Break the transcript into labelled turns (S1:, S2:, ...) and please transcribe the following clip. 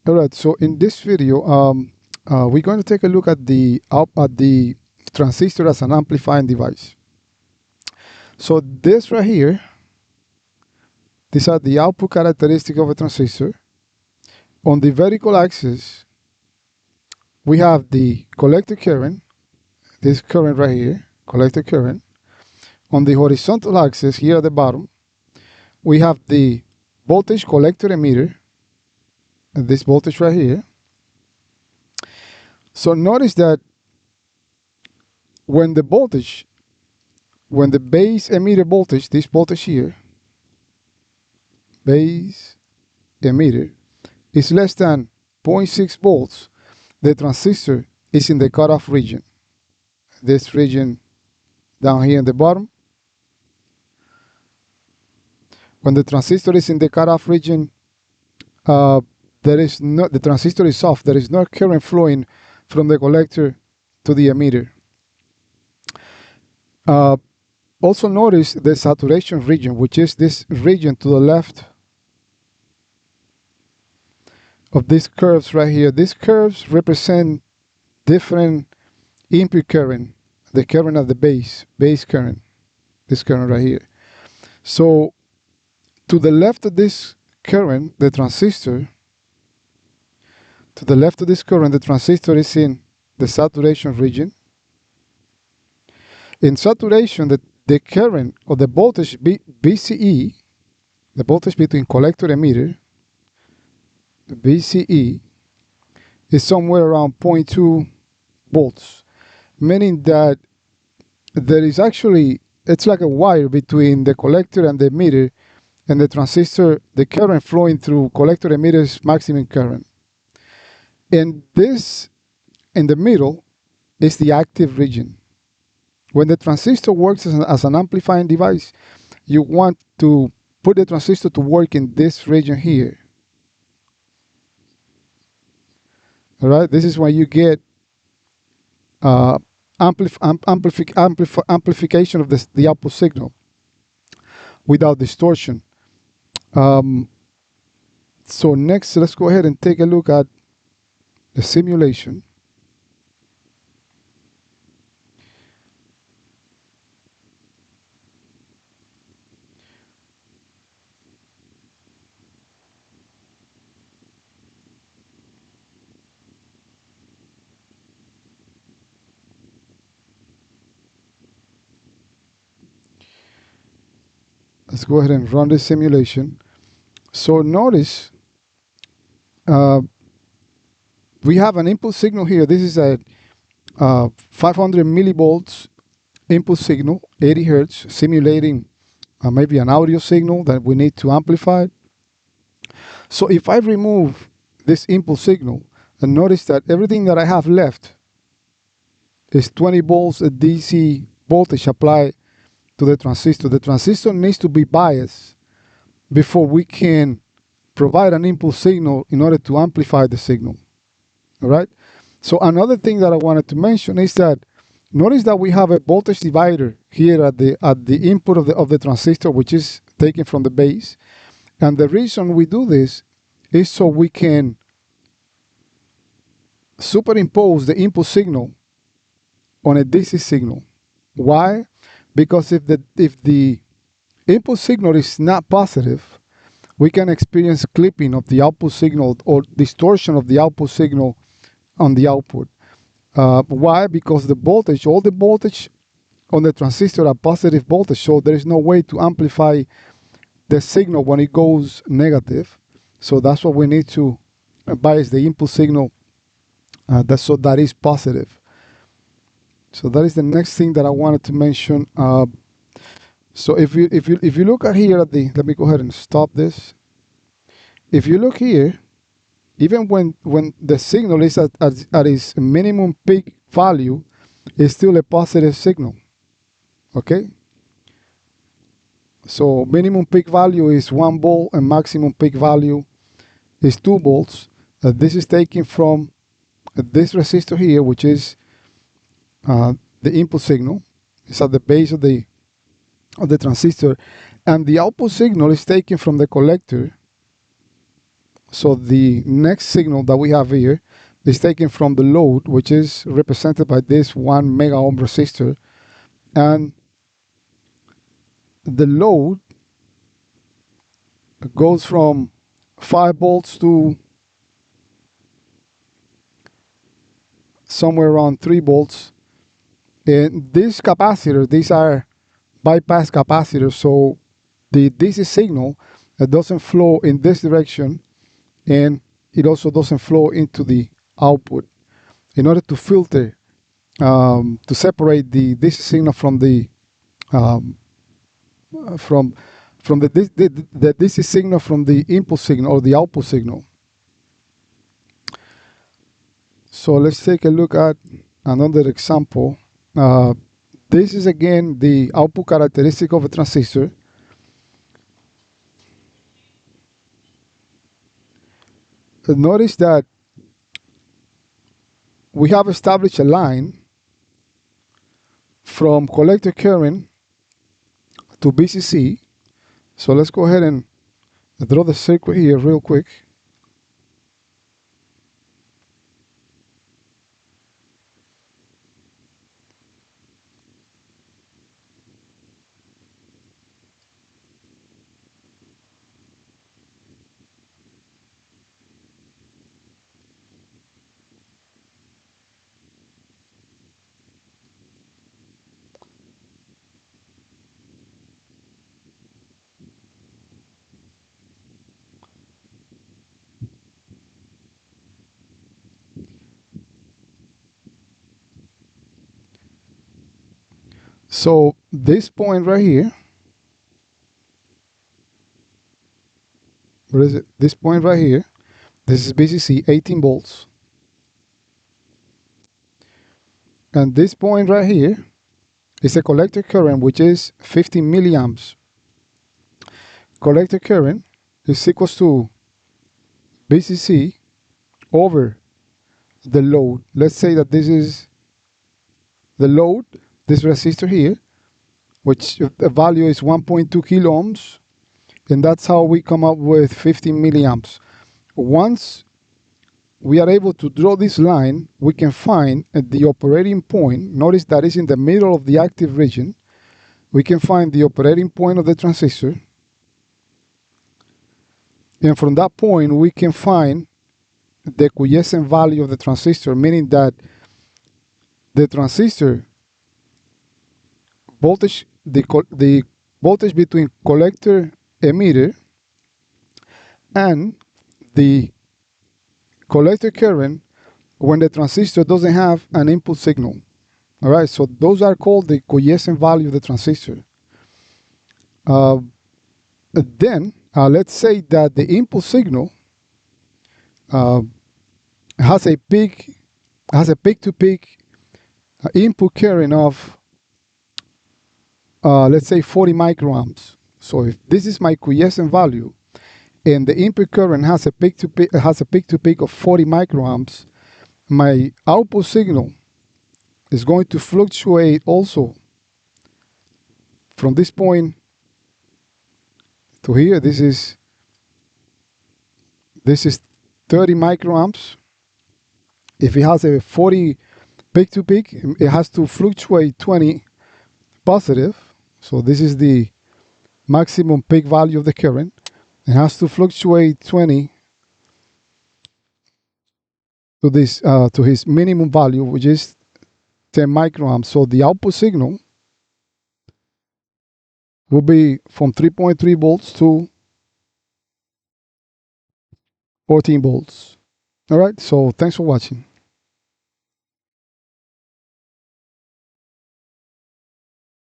S1: All right, so in this video, we're going to take a look at the transistor as an amplifying device. So this right here, these are the output characteristics of a transistor. On the vertical axis, we have the collector current, this current right here, collector current. On the horizontal axis, here at the bottom, we have the voltage collector emitter, and this voltage right here. So notice that when the base emitter voltage, this voltage here, base emitter, is less than 0.6 volts, the transistor is in the cutoff region. This region down here in the bottom. When the transistor is in the cutoff region, the transistor is off. There is no current flowing from the collector to the emitter. Also notice the saturation region, which is this region to the left of these curves right here. These curves represent different input current, the current at the base current, this current right here. So to the left of this current, the transistor, is in the saturation region. In saturation, the current or the voltage VCE, the voltage between collector and emitter, the VCE, is somewhere around 0.2 volts, meaning that there is actually, it's like a wire between the collector and the emitter, and the transistor, the current flowing through collector emitter's maximum current. And this, in the middle, is the active region. When the transistor works as an amplifying device, you want to put the transistor to work in this region here. All right, this is when you get amplification of the output signal without distortion. So next, let's go ahead and take a look at the simulation. Let's go ahead and run the simulation. So notice we have an input signal here. This is a 500 millivolts input signal, 80 hertz, simulating maybe an audio signal that we need to amplify. So if I remove this input signal, and notice that everything that I have left is 20 volts at DC voltage applied to the transistor. The transistor needs to be biased before we can provide an input signal in order to amplify the signal. All right. So another thing that I wanted to mention is that notice that we have a voltage divider here at the input of the transistor, which is taken from the base. And the reason we do this is so we can superimpose the input signal on a DC signal. Why? Because if the input signal is not positive, we can experience clipping of the output signal or distortion of the output signal on the output. Why? Because the voltage, all the voltage on the transistor are positive voltage, so there is no way to amplify the signal when it goes negative. So that's what we need to bias the input signal so that is positive. So that is the next thing that I wanted to mention. So if you look at here at the, let me go ahead and stop this. If you look here, even when the signal is at its minimum peak value, it's still a positive signal. Okay. So minimum peak value is 1 volt and maximum peak value is 2 volts. This is taken from this resistor here, which is the input signal. It's at the base of the transistor, and the output signal is taken from the collector So the next signal that we have here is taken from the load, which is represented by this 1 mega ohm resistor, and the load goes from 5 volts to somewhere around 3 volts. And these capacitors, these are bypass capacitors, so the DC signal doesn't flow in this direction, and it also doesn't flow into the output. In order to filter, to separate the DC signal from the um, from the DC signal from the input signal or the output signal. So let's take a look at another example. This is again the output characteristic of a transistor. Notice that we have established a line from collector current to VCC. So let's go ahead and draw the circuit here real quick. So this point right here, what is it? This point right here, this is VCC, 18 volts. And this point right here is a collector current, which is 50 milliamps. Collector current is equals to VCC over the load. Let's say that this is the load, this resistor here, which the value is 1.2 kilo ohms, and that's how we come up with 50 milliamps. Once we are able to draw this line, we can find at the operating point, notice that it's in the middle of the active region, we can find the operating point of the transistor, and from that point we can find the quiescent value of the transistor, meaning that the transistor voltage, the voltage between collector emitter and the collector current when the transistor doesn't have an input signal. All right, so those are called the quiescent value of the transistor. Then let's say that the input signal has a peak-to-peak input current of let's say 40 microamps. So if this is my quiescent value, and the input current has a peak-to-peak of 40 microamps, my output signal is going to fluctuate also from this point to here. This is 30 microamps. If it has a 40 peak to peak, it has to fluctuate 20 positive. So this is the maximum peak value of the current. It has to fluctuate 20 to this to his minimum value, which is 10 microamps. So the output signal will be from 3.3 volts to 14 volts. All right. So thanks for watching.